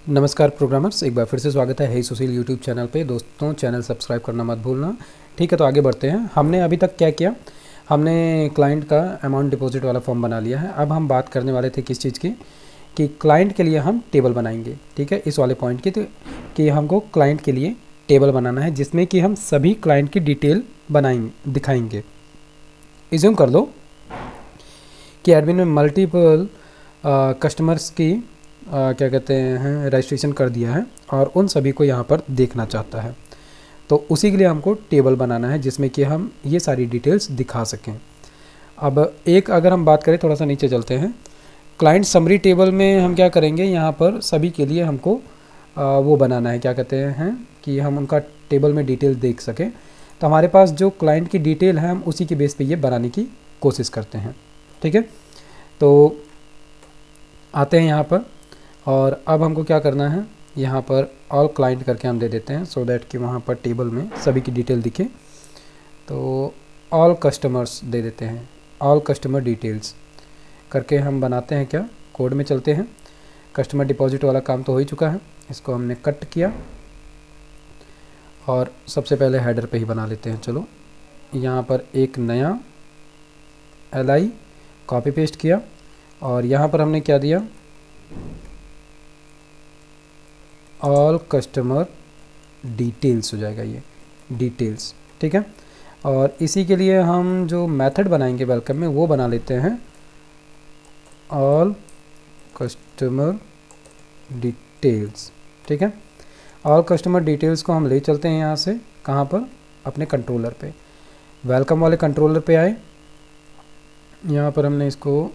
नमस्कार प्रोग्रामर्स, एक बार फिर से स्वागत है सुशील यूट्यूब चैनल पे। दोस्तों, चैनल सब्सक्राइब करना मत भूलना। ठीक है, तो आगे बढ़ते हैं। हमने अभी तक क्या किया, हमने क्लाइंट का अमाउंट डिपॉजिट वाला फॉर्म बना लिया है। अब हम बात करने वाले थे किस चीज़ की, कि क्लाइंट के लिए हम टेबल बनाएंगे। ठीक है, इस वाले पॉइंट की, तो कि हमको क्लाइंट के लिए टेबल बनाना है जिसमें कि हम सभी क्लाइंट की डिटेल बनाएंगे, दिखाएंगे। इज्यूम कर लो कि एडमिन में मल्टीपल कस्टमर्स की क्या कहते हैं रजिस्ट्रेशन कर दिया है और उन सभी को यहाँ पर देखना चाहता है। तो उसी के लिए हमको टेबल बनाना है जिसमें कि हम ये सारी डिटेल्स दिखा सकें। अब एक अगर हम बात करें, थोड़ा सा नीचे चलते हैं। क्लाइंट समरी टेबल में हम क्या करेंगे, यहाँ पर सभी के लिए हमको वो बनाना है, क्या कहते हैं कि हम उनका टेबल में डिटेल देख सकें। तो हमारे पास जो क्लाइंट की डिटेल है हम उसी के बेस पे ये बनाने की कोशिश करते हैं। ठीक है, तो आते हैं यहाँ पर और अब हमको क्या करना है, यहाँ पर ऑल क्लाइंट करके हम दे देते हैं सो दैट कि वहाँ पर टेबल में सभी की डिटेल दिखे। तो ऑल कस्टमर्स दे देते हैं, ऑल कस्टमर डिटेल्स करके हम बनाते हैं। क्या कोड में चलते हैं। कस्टमर डिपॉजिट वाला काम तो हो ही चुका है, इसको हमने कट किया और सबसे पहले हेडर पे ही बना लेते हैं। चलो, यहाँ पर एक नया LI कॉपी पेस्ट किया और यहाँ पर हमने क्या दिया, ऑल कस्टमर डिटेल्स हो जाएगा ये डिटेल्स। ठीक है, और इसी के लिए हम जो मेथड बनाएंगे वेलकम में वो बना लेते हैं ऑल कस्टमर डिटेल्स। ठीक है, ऑल कस्टमर डिटेल्स को हम ले चलते हैं यहाँ से, कहाँ पर, अपने कंट्रोलर पे। वेलकम वाले कंट्रोलर पे आए, यहाँ पर हमने इसको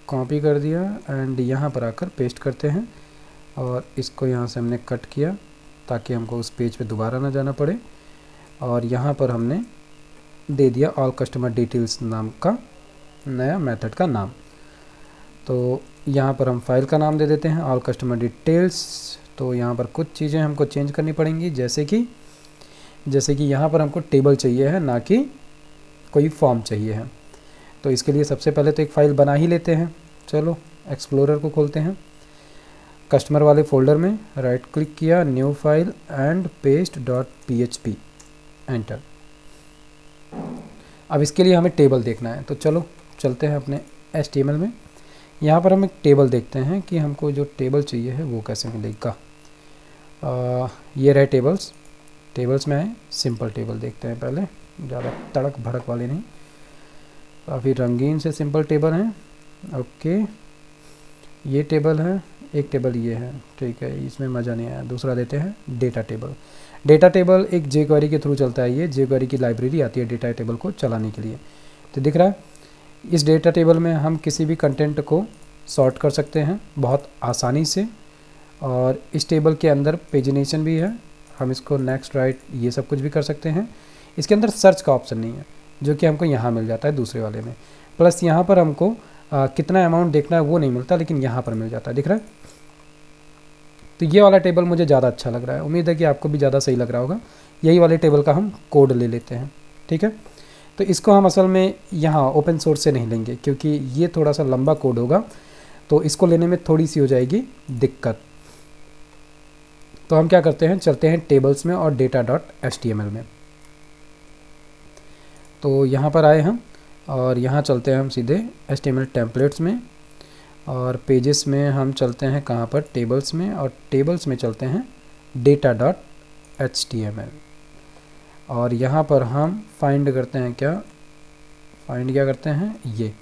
कॉपी कर दिया एंड यहाँ पर आकर पेस्ट करते हैं और इसको यहाँ से हमने कट किया ताकि हमको उस पेज पे दोबारा ना जाना पड़े। और यहाँ पर हमने दे दिया ऑल कस्टमर डिटेल्स नाम का नया मेथड का नाम। तो यहाँ पर हम फाइल का नाम दे देते हैं ऑल कस्टमर डिटेल्स। तो यहाँ पर कुछ चीज़ें हमको चेंज करनी पड़ेंगी, जैसे कि यहाँ पर हमको टेबल चाहिए है, ना कि कोई फॉर्म चाहिए है। तो इसके लिए सबसे पहले तो एक फ़ाइल बना ही लेते हैं। चलो, एक्सप्लोरर को खोलते हैं। कस्टमर वाले फोल्डर में राइट क्लिक किया, new file and paste.php, enter. अब इसके लिए हमें टेबल देखना है, तो चलो चलते हैं अपने HTML में। यहाँ पर हम एक टेबल देखते हैं कि हमको जो टेबल चाहिए है वो कैसे मिलेगा। ये रहे टेबल्स में आए, सिंपल टेबल देखते हैं पहले, ज़्यादा तड़क भड़क वाले नहीं, काफ़ी रंगीन से सिंपल टेबल हैं। ओके, ये टेबल है, एक टेबल ये है। ठीक है, इसमें मज़ा नहीं आया, दूसरा देते हैं डेटा टेबल। डेटा टेबल एक jQuery के थ्रू चलता है। ये jQuery की लाइब्रेरी आती है डेटा टेबल को चलाने के लिए। तो दिख रहा है, इस डेटा टेबल में हम किसी भी कंटेंट को सॉर्ट कर सकते हैं बहुत आसानी से। और इस टेबल के अंदर पेजिनेशन भी है, हम इसको नेक्स्ट राइट ये सब कुछ भी कर सकते हैं। इसके अंदर सर्च का ऑप्शन नहीं है, जो कि हमको यहाँ मिल जाता है दूसरे वाले में। प्लस यहाँ पर हमको कितना अमाउंट देखना है वो नहीं मिलता, लेकिन यहाँ पर मिल जाता है, दिख रहा है। तो ये वाला टेबल मुझे ज़्यादा अच्छा लग रहा है, उम्मीद है कि आपको भी ज़्यादा सही लग रहा होगा। यही वाले टेबल का हम कोड ले लेते हैं। ठीक है, तो इसको हम असल में यहाँ ओपन सोर्स से नहीं लेंगे क्योंकि ये थोड़ा सा लंबा कोड होगा, तो इसको लेने में थोड़ी सी हो जाएगी दिक्कत। तो हम क्या करते हैं, चलते हैं टेबल्स में और data.html में। तो यहाँ पर आए हम और यहाँ चलते हैं हम सीधे HTML टेम्पलेट्स में, और पेजेस में हम चलते हैं कहाँ पर, टेबल्स में, और टेबल्स में चलते हैं data.html। और यहाँ पर हम फाइंड करते हैं क्या करते हैं ये।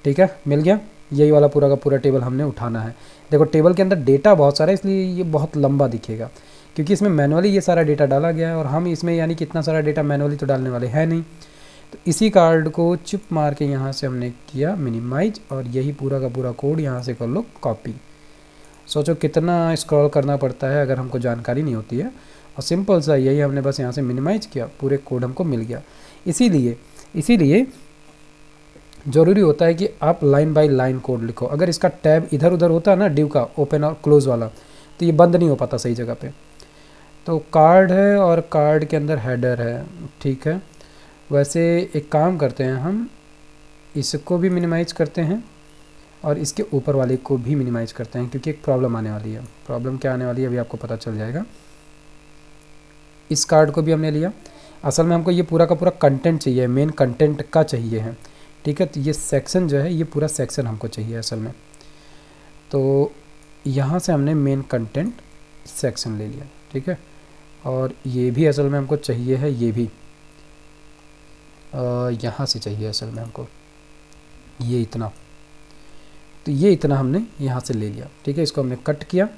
ठीक है, मिल गया। यही वाला पूरा का पूरा टेबल हमने उठाना है। देखो, टेबल के अंदर डेटा बहुत सारा है, इसलिए ये बहुत लंबा दिखेगा क्योंकि इसमें मैनुअली ये सारा डेटा डाला गया है और हम इसमें यानी कि इतना सारा डेटा मैनुअली तो डालने वाले हैं नहीं। तो इसी कार्ड को चिप मार के यहाँ से हमने किया मिनिमाइज, और यही पूरा का पूरा कोड यहाँ से कर लो कॉपी। सोचो कितना स्क्रॉल करना पड़ता है अगर हमको जानकारी नहीं होती है, और सिंपल सा यही हमने बस यहाँ से मिनिमाइज किया, पूरे कोड हमको मिल गया। इसीलिए ज़रूरी होता है कि आप लाइन बाय लाइन कोड लिखो। अगर इसका टैब इधर उधर होता है ना, डिव का ओपन और क्लोज वाला, तो ये बंद नहीं हो पाता सही जगह पे। तो कार्ड है और कार्ड के अंदर हेडर है। ठीक है, वैसे एक काम करते हैं, हम इसको भी मिनिमाइज करते हैं और इसके ऊपर वाले को भी मिनिमाइज़ करते हैं, क्योंकि एक प्रॉब्लम आने वाली है। प्रॉब्लम क्या आने वाली है अभी आपको पता चल जाएगा। इस कार्ड को भी हमने लिया। असल में हमको ये पूरा का पूरा कंटेंट चाहिए, मेन कंटेंट का चाहिए है, ठीक है। तो ये सेक्शन जो है, ये पूरा सेक्शन हमको चाहिए असल में। तो यहाँ से हमने मेन कंटेंट सेक्शन ले लिया, ठीक है। और ये भी असल में हमको चाहिए है, ये भी यहाँ से चाहिए असल में हमको ये इतना। तो ये इतना हमने यहाँ से ले लिया, ठीक है। इसको हमने कट किया,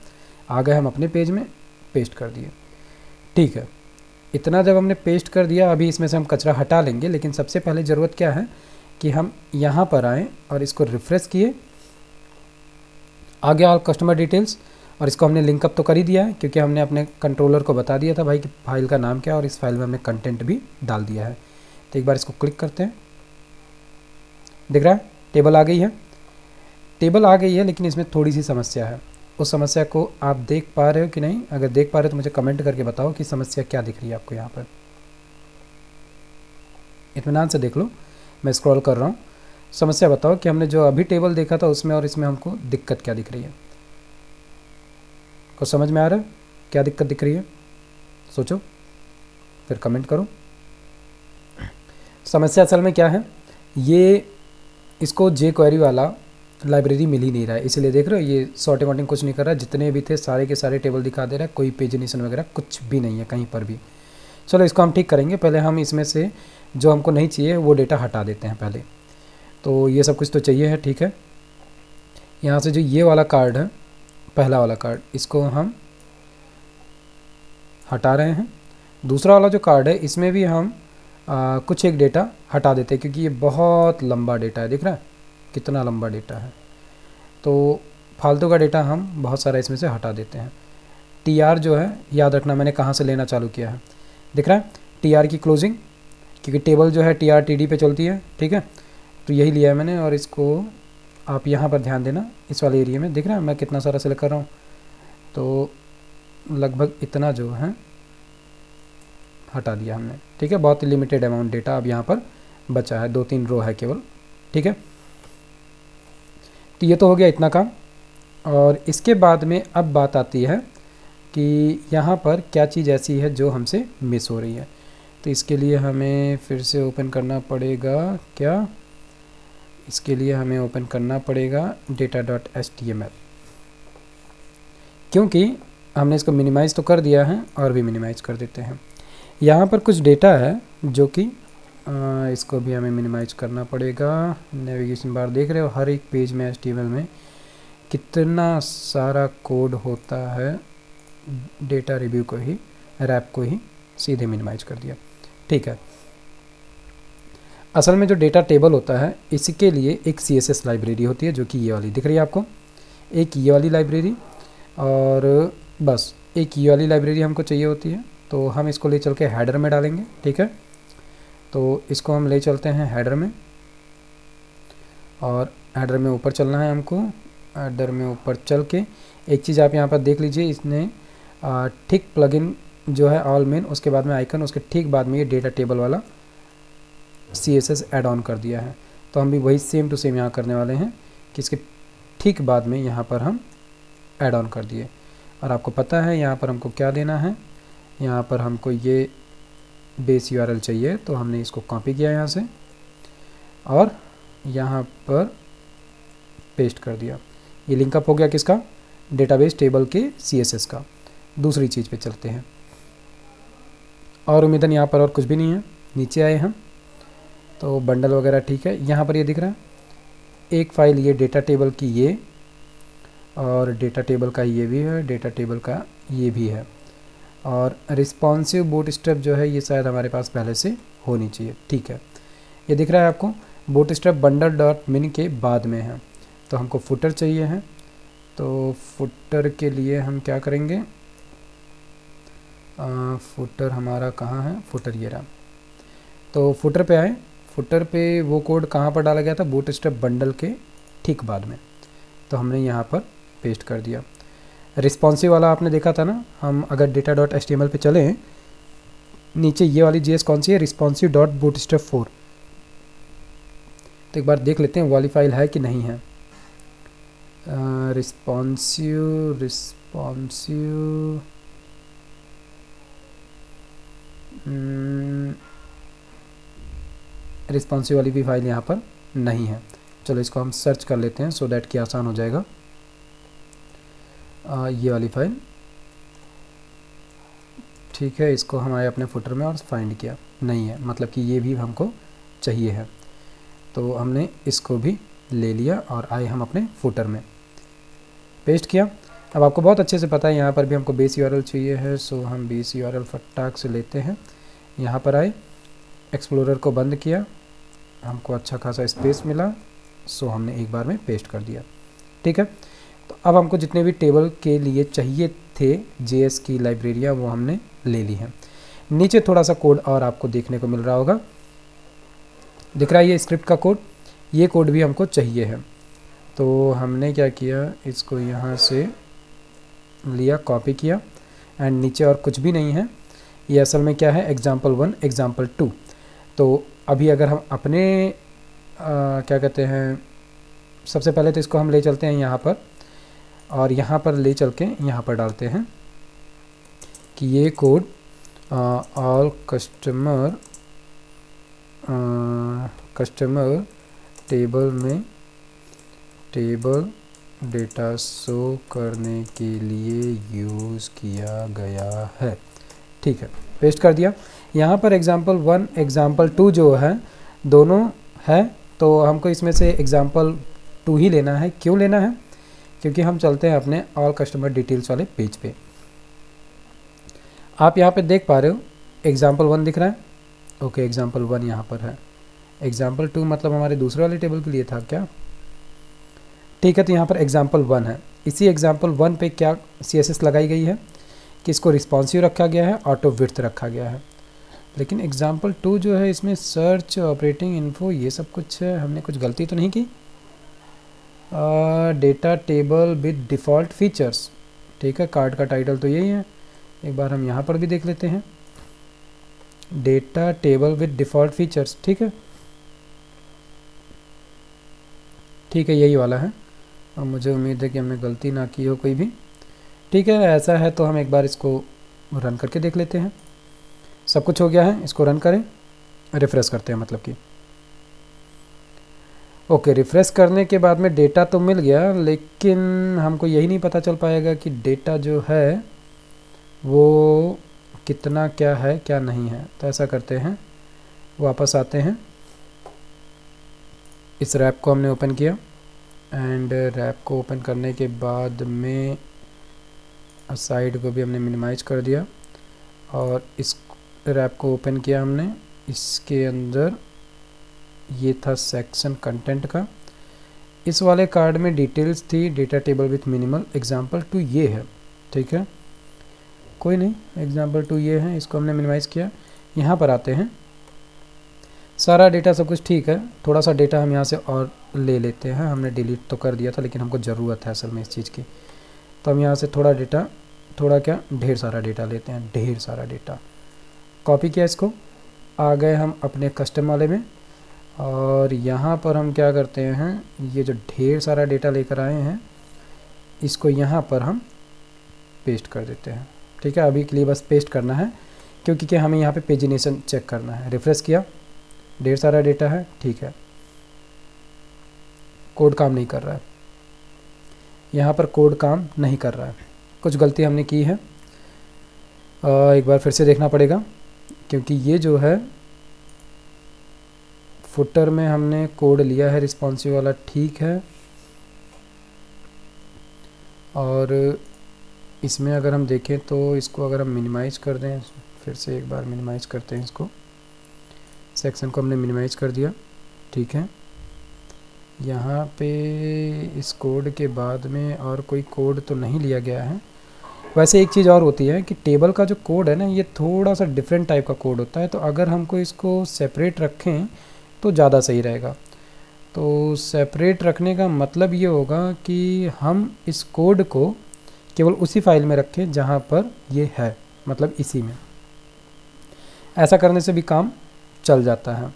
आ गए हम अपने पेज में, पेस्ट कर दिए, ठीक है। इतना जब हमने पेस्ट कर दिया, अभी इसमें से हम कचरा हटा लेंगे, लेकिन सबसे पहले ज़रूरत क्या है कि हम यहाँ पर आएँ और इसको रिफ़्रेश किए, आ गया ऑल कस्टमर डिटेल्स। और इसको हमने लिंकअप तो कर ही दिया है, क्योंकि हमने अपने कंट्रोलर को बता दिया था भाई कि फाइल का नाम क्या है, और इस फाइल में हमने कंटेंट भी डाल दिया है। तो एक बार इसको क्लिक करते हैं, दिख रहा है टेबल आ गई है। टेबल आ गई है, लेकिन इसमें थोड़ी सी समस्या है। उस समस्या को आप देख पा रहे हो कि नहीं? अगर देख पा रहे हो तो मुझे कमेंट करके बताओ कि समस्या क्या दिख रही है आपको। यहाँ पर इत्मीनान से देख लो, मैं स्क्रॉल कर रहा हूँ। समस्या बताओ कि हमने जो अभी टेबल देखा था उसमें और इसमें हमको दिक्कत क्या दिख रही है। कुछ समझ में आ रहा है क्या दिक्कत दिख रही है? सोचो फिर कमेंट करो। समस्या असल में क्या है, ये इसको जे क्वेरी वाला लाइब्रेरी मिल ही नहीं रहा है, इसलिए देख रहे हो ये सॉर्टिंग वॉटिंग कुछ नहीं कर रहा है। जितने भी थे सारे के सारे टेबल दिखा दे रहा है, कोई पेजिनेशन वगैरह कुछ भी नहीं है कहीं पर भी। चलो इसको हम ठीक करेंगे। पहले हम इसमें से जो हमको नहीं चाहिए वो डेटा हटा देते हैं पहले। तो ये सब कुछ तो चाहिए है, ठीक है। यहाँ से जो ये वाला कार्ड है, पहला वाला कार्ड, इसको हम हटा रहे हैं। दूसरा वाला जो कार्ड है इसमें भी हम कुछ एक डेटा हटा देते हैं, क्योंकि ये बहुत लंबा डेटा है। दिख रहा है कितना लंबा डेटा है, तो फालतू का डेटा हम बहुत सारा इसमें से हटा देते हैं। टीआर जो है, याद रखना मैंने कहाँ से लेना चालू किया है, दिख रहा है टीआर की क्लोजिंग, क्योंकि टेबल जो है टीआर टीडी पे चलती है, ठीक है। तो यही लिया है मैंने, और इसको आप यहाँ पर ध्यान देना, इस वाले एरिया में दिख रहा है मैं कितना सारा सेलेक्ट कर रहा हूँ। तो लगभग इतना जो है हटा दिया हमने, ठीक है। बहुत लिमिटेड अमाउंट डेटा अब यहाँ पर बचा है, 2-3 रो है केवल, ठीक है। तो ये तो हो गया इतना काम। और इसके बाद में अब बात आती है कि यहाँ पर क्या चीज़ ऐसी है जो हमसे मिस हो रही है। तो इसके लिए हमें फिर से ओपन करना पड़ेगा, क्या इसके लिए हमें ओपन करना पड़ेगा data.html, क्योंकि हमने इसको मिनिमाइज़ तो कर दिया है, और भी मिनिमाइज़ कर देते हैं। यहाँ पर कुछ डेटा है जो कि इसको भी हमें मिनिमाइज़ करना पड़ेगा। नेविगेशन बार देख रहे हो, हर एक पेज में HTML में कितना सारा कोड होता है। डेटा रिव्यू को ही, रैप को ही सीधे मिनिमाइज़ कर दिया, ठीक है। असल में जो डेटा टेबल होता है इसके लिए एक CSS लाइब्रेरी होती है, जो कि ये वाली दिख रही है आपको, एक ये वाली लाइब्रेरी, और बस एक ये वाली लाइब्रेरी हमको चाहिए होती है। तो हम इसको ले चल के हेडर में डालेंगे, ठीक है। तो इसको हम ले चलते हैं हेडर में, और हेडर में ऊपर चलना है हमको। हेडर में ऊपर चल के एक चीज़ आप यहाँ पर देख लीजिए, इसने ठीक प्लगइन जो है ऑल मेन, उसके बाद में आइकन, उसके ठीक बाद में ये डेटा टेबल वाला CSS ऐड ऑन कर दिया है। तो हम भी वही सेम टू सेम यहाँ करने वाले हैं कि इसके ठीक बाद में यहाँ पर हम ऐड ऑन कर दिए। और आपको पता है यहाँ पर हमको क्या देना है, यहाँ पर हमको ये बेस URL चाहिए, तो हमने इसको कॉपी किया यहाँ से और यहाँ पर पेस्ट कर दिया। ये लिंकअप हो गया किसका, डेटाबेस टेबल के CSS का। दूसरी चीज़ पे चलते हैं, और उम्मीदन यहाँ पर और कुछ भी नहीं है। नीचे आए हम तो बंडल वगैरह ठीक है। यहाँ पर ये दिख रहा है एक फ़ाइल, ये डेटा टेबल की ये, और डेटा टेबल का ये भी है, डेटा टेबल का ये भी है, और रिस्पॉन्सिव बूटस्ट्रैप जो है ये शायद हमारे पास पहले से होनी चाहिए, ठीक है। ये दिख रहा है आपको, बूटस्ट्रैप bundle.min के बाद में है। तो हमको फुटर चाहिए है, तो फुटर के लिए हम क्या करेंगे, फुटर हमारा कहाँ है, फुटर ये रहा। तो फुटर पे आए, फुटर पे वो कोड कहाँ पर डाला गया था, बूटस्ट्रैप बंडल के ठीक बाद में, तो हमने यहाँ पर पेस्ट कर दिया। रिस्पॉन्सिव वाला आपने देखा था ना, हम अगर data.html पे चलें, नीचे ये वाली JS कौन सी है, responsive.bootstrap4। तो एक बार देख लेते हैं वाली फाइल है कि नहीं है। रिस्पॉन्सिव वाली भी फाइल यहाँ पर नहीं है। चलो इसको हम सर्च कर लेते हैं सो दैट कि आसान हो जाएगा। ये वाली फाइल, ठीक है, इसको हम आए अपने फुटर में और फाइंड किया, नहीं है, मतलब कि ये भी हमको चाहिए है, तो हमने इसको भी ले लिया और आए हम अपने फुटर में, पेस्ट किया। अब आपको बहुत अच्छे से पता है यहाँ पर भी हमको बेस यूआरएल चाहिए है, सो हम बेस यूआरएल फटाक से लेते हैं, यहाँ पर आए, एक्सप्लोरर को बंद किया, हमको अच्छा खासा स्पेस मिला, सो हमने एक बार में पेस्ट कर दिया। ठीक है, तो अब हमको जितने भी टेबल के लिए चाहिए थे जेएस की लाइब्रेरियाँ वो हमने ले ली हैं। नीचे थोड़ा सा कोड और आपको देखने को मिल रहा होगा, दिख रहा है ये स्क्रिप्ट का कोड, ये कोड भी हमको चाहिए है। तो हमने क्या किया, इसको यहाँ से लिया, कॉपी किया, एंड नीचे और कुछ भी नहीं है, ये असल में क्या है, example1 example2। तो अभी अगर हम अपने क्या कहते हैं, सबसे पहले तो इसको हम ले चलते हैं यहाँ पर, और यहाँ पर ले चल के यहाँ पर डालते हैं कि ये कोड ऑल कस्टमर टेबल में टेबल डेटा शो करने के लिए यूज़ किया गया है। ठीक है, पेस्ट कर दिया। यहाँ पर example1 example2 जो है दोनों है, तो हमको इसमें से example2 ही लेना है। क्यों लेना है, क्योंकि हम चलते हैं अपने ऑल कस्टमर डिटेल्स वाले पेज पे। आप यहाँ पे देख पा रहे हो example1 दिख रहा है, ओके, example1 यहाँ पर है, example2 मतलब हमारे दूसरे वाले टेबल के लिए था क्या। ठीक है, तो यहाँ पर example1 है, इसी example1 पे क्या CSS लगाई गई है कि इसको रिस्पॉन्सिव रखा गया है, ऑटो विड्थ रखा गया है। लेकिन example2 जो है इसमें सर्च, ऑपरेटिंग इन्फो, ये सब कुछ है, हमने कुछ गलती तो नहीं की। Data table with default features, ठीक है, कार्ड का टाइटल तो यही है, एक बार हम यहाँ पर भी देख लेते हैं, data table with default features. ठीक है, ठीक है, यही वाला है, और मुझे उम्मीद है कि हमने गलती ना की हो कोई भी। ठीक है, ऐसा है तो हम एक बार इसको रन करके देख लेते हैं। सब कुछ हो गया है, इसको रन करें, रिफ़्रेश करते हैं, मतलब कि ओके, रिफ़्रेश करने के बाद में डेटा तो मिल गया, लेकिन हमको यही नहीं पता चल पाएगा कि डेटा जो है वो कितना क्या है क्या नहीं है। तो ऐसा करते हैं, वापस आते हैं, इस रैप को हमने ओपन किया, एंड रैप को ओपन करने के बाद में साइड को भी हमने मिनिमाइज कर दिया, और इस रैप को ओपन किया हमने, इसके अंदर ये था सेक्शन कंटेंट का, इस वाले कार्ड में डिटेल्स थी, data table with minimal, example2 ये है। ठीक है, कोई नहीं, example2 ये है, इसको हमने मिनिमाइज़ किया। यहाँ पर आते हैं, सारा डेटा सब कुछ ठीक है, थोड़ा सा डेटा हम यहाँ से और ले लेते हैं, हमने डिलीट तो कर दिया था लेकिन हमको ज़रूरत है असल में इस चीज़ की, तो हम यहाँ से थोड़ा डेटा, थोड़ा क्या, ढेर सारा डेटा लेते हैं, ढेर सारा डेटा कॉपी किया, इसको आ गए हम अपने कस्टम वाले में, और यहाँ पर हम क्या करते हैं, ये जो ढेर सारा डेटा लेकर आए हैं इसको यहाँ पर हम पेस्ट कर देते हैं। ठीक है, अभी के लिए बस पेस्ट करना है, क्योंकि क्या हमें यहाँ पे पेजिनेशन चेक करना है। रिफ्रेश किया, ढेर सारा डेटा है, ठीक है, कोड काम नहीं कर रहा है, यहाँ पर कोड काम नहीं कर रहा है, कुछ गलती हमने की है, एक बार फिर से देखना पड़ेगा, क्योंकि ये जो है फुटर में हमने कोड लिया है रिस्पॉन्सिव वाला, ठीक है, और इसमें अगर हम देखें तो इसको अगर हम मिनिमाइज़ कर दें, फिर से एक बार मिनिमाइज़ करते हैं इसको, सेक्शन को हमने मिनिमाइज़ कर दिया। ठीक है, यहाँ पे इस कोड के बाद में और कोई कोड तो नहीं लिया गया है। वैसे एक चीज़ और होती है कि टेबल का जो कोड है ना, ये थोड़ा सा डिफरेंट टाइप का कोड होता है, तो अगर हमको इसको सेपरेट रखें तो ज़्यादा सही रहेगा। तो सेपरेट रखने का मतलब ये होगा कि हम इस कोड को केवल उसी फाइल में रखें जहाँ पर ये है, मतलब इसी में। ऐसा करने से भी काम चल जाता है।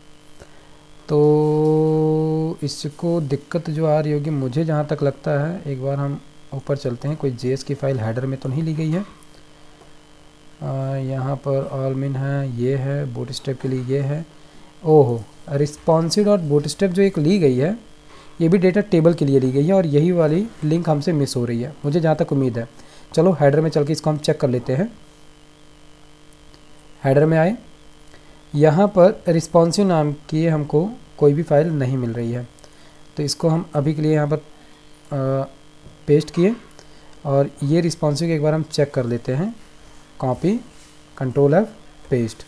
तो इसको दिक्कत जो आ रही होगी मुझे जहाँ तक लगता है, एक बार हम ऊपर चलते हैं, कोई जेएस की फ़ाइल हेडर में तो नहीं ली गई है। यहाँ पर ऑल मिन है, ये है बूटस्ट्रैप के लिए, ये है। ओहो, रिस्पॉन्सिव डॉट बूटस्ट्रैप जो एक ली गई है, ये भी डेटा टेबल के लिए ली गई है और यही वाली लिंक हमसे मिस हो रही है, मुझे जहाँ तक उम्मीद है। चलो हेडर में चल के इसको हम चेक कर लेते हैं। हेडर में आए, यहाँ पर रिस्पॉन्सिव नाम की हमको कोई भी फाइल नहीं मिल रही है, तो इसको हम अभी के लिए यहाँ पर पेस्ट किए और ये रिस्पॉन्सिव एक बार हम चेक कर लेते हैं। कॉपी, कंट्रोल एफ, पेस्ट,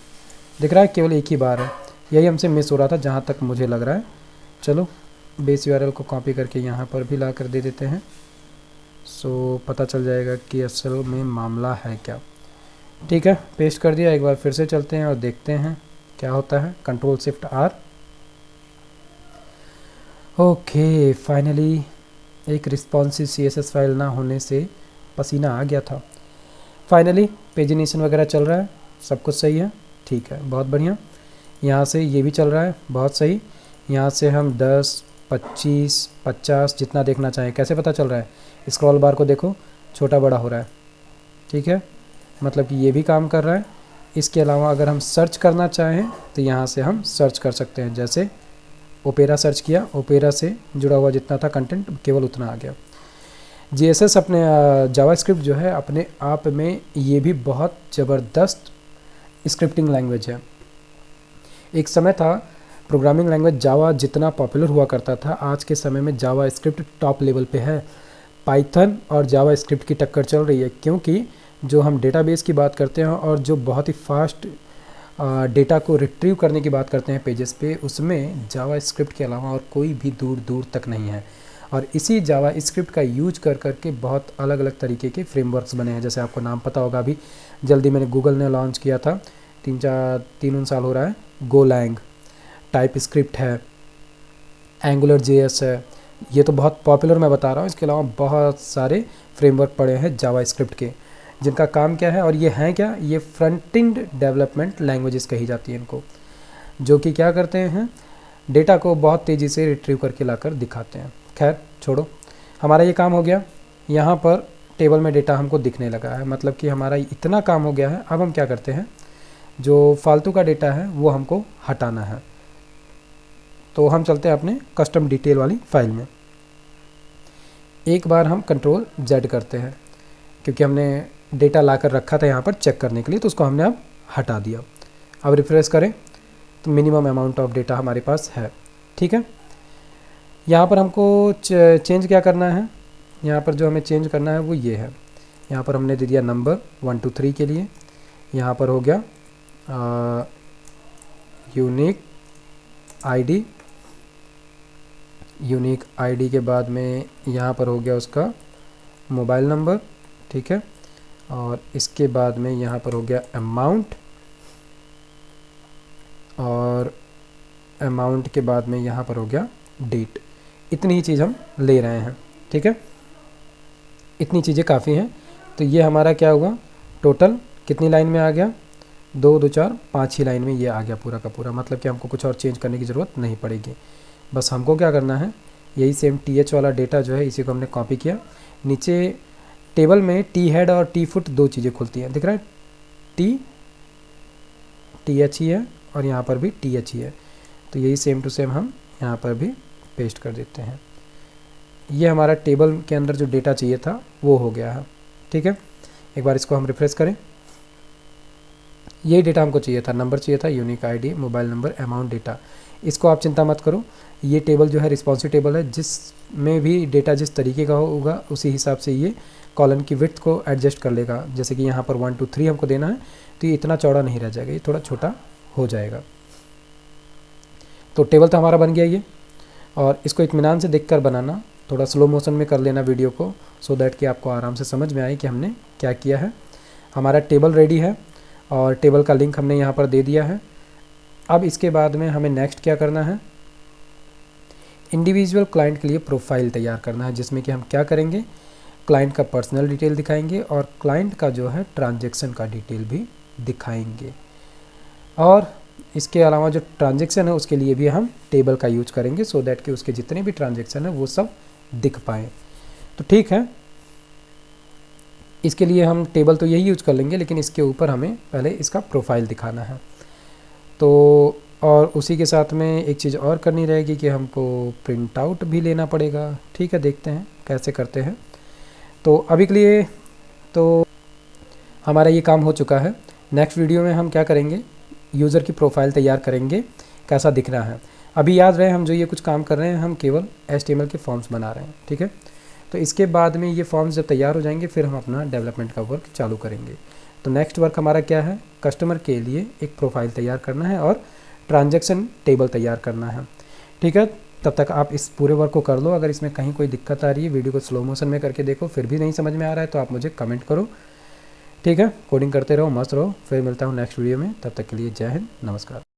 दिख रहा है केवल एक ही बार है, यही हमसे मिस हो रहा था जहाँ तक मुझे लग रहा है। चलो बेस यूआरएल को कॉपी करके यहाँ पर भी ला कर दे देते हैं, सो पता चल जाएगा कि असल में मामला है क्या। ठीक है, पेस्ट कर दिया। एक बार फिर से चलते हैं और देखते हैं क्या होता है। Control shift R. Okay, finally एक रिस्पॉन्सिव सीएसएस फाइल ना होने से पसीना आ गया था। फाइनली पेजिनेशन वगैरह चल रहा है, सब कुछ सही है, ठीक है, बहुत बढ़िया। यहाँ से ये भी चल रहा है, बहुत सही। यहाँ से हम 10, 25, 50 जितना देखना चाहें। कैसे पता चल रहा है? स्क्रॉल बार को देखो, छोटा बड़ा हो रहा है, ठीक है, मतलब कि ये भी काम कर रहा है। इसके अलावा अगर हम सर्च करना चाहें तो यहाँ से हम सर्च कर सकते हैं। जैसे ओपेरा सर्च किया, ओपेरा से जुड़ा हुआ जितना था कंटेंट केवल उतना आ गया। जीएसएस अपने जावास्क्रिप्ट जो है अपने आप में ये भी बहुत ज़बरदस्त स्क्रिप्टिंग लैंग्वेज है। एक समय था प्रोग्रामिंग लैंग्वेज जावा जितना पॉपुलर हुआ करता था, आज के समय में जावा स्क्रिप्ट टॉप लेवल पे है। पाइथन और जावा स्क्रिप्ट की टक्कर चल रही है, क्योंकि जो हम डेटाबेस की बात करते हैं और जो बहुत ही फास्ट डेटा को रिट्रीव करने की बात करते हैं पेजेस पे, उसमें जावा स्क्रिप्ट के अलावा और कोई भी दूर दूर तक नहीं है। और इसी जावा स्क्रिप्ट का यूज कर करके बहुत अलग अलग तरीके के फ्रेमवर्क्स बने हैं। जैसे आपको नाम पता होगा, अभी जल्दी मैंने गूगल ने लॉन्च किया था, 3 साल हो रहा है, गोलैंग, टाइप स्क्रिप्ट है, एंगुलर जेएस है, ये तो बहुत पॉपुलर मैं बता रहा हूँ। इसके अलावा बहुत सारे फ्रेमवर्क पड़े हैं जावा स्क्रिप्ट के, जिनका काम क्या है, और ये हैं क्या, ये फ्रंट एंड डेवलपमेंट लैंग्वेजेस कही जाती हैं इनको, जो कि क्या करते हैं, डेटा को बहुत तेज़ी से रिट्रीव करके लाकर दिखाते हैं। खैर छोड़ो, हमारा ये काम हो गया। यहाँ पर टेबल में डेटा हमको दिखने लगा है, मतलब कि हमारा इतना काम हो गया है। अब हम क्या करते हैं, जो फालतू का डेटा है वो हमको हटाना है। तो हम चलते हैं अपने कस्टम डिटेल वाली फाइल में। एक बार हम कंट्रोल जेड करते हैं, क्योंकि हमने डेटा लाकर रखा था यहाँ पर चेक करने के लिए, तो उसको हमने अब हटा दिया। अब रिफ्रेश करें तो मिनिमम अमाउंट ऑफ डेटा हमारे पास है, ठीक है। यहाँ पर हमको चेंज क्या करना है, यहाँ पर जो हमें चेंज करना है वो ये है। यहाँ पर हमने दे दिया नंबर 1 2 3 के लिए, यहाँ पर हो गया यूनिक आईडी के बाद में यहाँ पर हो गया उसका मोबाइल नंबर, ठीक है। और इसके बाद में यहाँ पर हो गया अमाउंट, और अमाउंट के बाद में यहाँ पर हो गया डेट। इतनी ही चीज़ हम ले रहे हैं, ठीक है, इतनी चीज़ें काफ़ी हैं। तो ये हमारा क्या हुआ, टोटल कितनी लाइन में आ गया, 2 2 4 5 ही लाइन में ये आ गया पूरा का पूरा। मतलब कि हमको कुछ और चेंज करने की ज़रूरत नहीं पड़ेगी। बस हमको क्या करना है, यही सेम TH वाला डेटा जो है इसी को हमने कॉपी किया। नीचे टेबल में टी हेड और टी फुट 2 चीज़ें खुलती हैं, दिख रहा है, TH ही है और यहाँ पर भी TH ही है। तो यही सेम टू सेम हम यहाँ पर भी पेस्ट कर देते हैं। ये हमारा टेबल के अंदर जो डेटा चाहिए था वो हो गया है, ठीक है। एक बार इसको हम रिफ्रेश करें, यही डेटा हमको चाहिए था, नंबर चाहिए था, unique ID, mobile number, amount, data. इसको आप चिंता मत करो, ये टेबल जो है रिस्पॉन्सिव टेबल है, जिसमें भी डेटा जिस तरीके का होगा उसी हिसाब से ये कॉलम की विड्थ को एडजस्ट कर लेगा। जैसे कि यहाँ पर 1 2 3 हमको देना है, तो ये इतना चौड़ा नहीं रह जाएगा, ये थोड़ा छोटा हो जाएगा। तो टेबल तो हमारा बन गया ये, और इसको इत्मीनान से देखकर बनाना, थोड़ा स्लो मोशन में कर लेना वीडियो को, सो दैट कि आपको आराम से समझ में आए कि हमने क्या किया है। हमारा टेबल रेडी है और टेबल का लिंक हमने यहाँ पर दे दिया है। अब इसके बाद में हमें नेक्स्ट क्या करना है, इंडिविजुअल क्लाइंट के लिए प्रोफाइल तैयार करना है, जिसमें कि हम क्या करेंगे, क्लाइंट का पर्सनल डिटेल दिखाएंगे और क्लाइंट का जो है ट्रांजैक्शन का डिटेल भी दिखाएंगे। और इसके अलावा जो ट्रांजेक्शन है उसके लिए भी हम टेबल का यूज करेंगे, सो दैट कि उसके जितने भी ट्रांजेक्शन है वो सब दिख पाएँ। तो ठीक है, इसके लिए हम टेबल तो यही यूज कर लेंगे, लेकिन इसके ऊपर हमें पहले इसका प्रोफाइल दिखाना है। तो और उसी के साथ में एक चीज़ और करनी रहेगी कि हमको प्रिंट आउट भी लेना पड़ेगा। ठीक है, देखते हैं कैसे करते हैं। तो अभी के लिए तो हमारा ये काम हो चुका है। नेक्स्ट वीडियो में हम क्या करेंगे, यूज़र की प्रोफाइल तैयार करेंगे, कैसा दिखना है। अभी याद रहे हम जो ये कुछ काम कर रहे हैं हम केवल HTML के फॉर्म्स बना रहे हैं। ठीक है, तो इसके बाद में ये फॉर्म्स जब तैयार हो जाएंगे फिर हम अपना डेवलपमेंट का वर्क चालू करेंगे। तो नेक्स्ट वर्क हमारा क्या है, कस्टमर के लिए एक प्रोफाइल तैयार करना है और ट्रांजैक्शन टेबल तैयार करना है। ठीक है, तब तक आप इस पूरे वर्क को कर लो। अगर इसमें कहीं कोई दिक्कत आ रही है, वीडियो को स्लो मोशन में करके देखो, फिर भी नहीं समझ में आ रहा है तो आप मुझे कमेंट करो। ठीक है, कोडिंग करते रहो, मस्त रहो। फिर मिलता हूँ नेक्स्ट वीडियो में, तब तक के लिए जय हिंद, नमस्कार।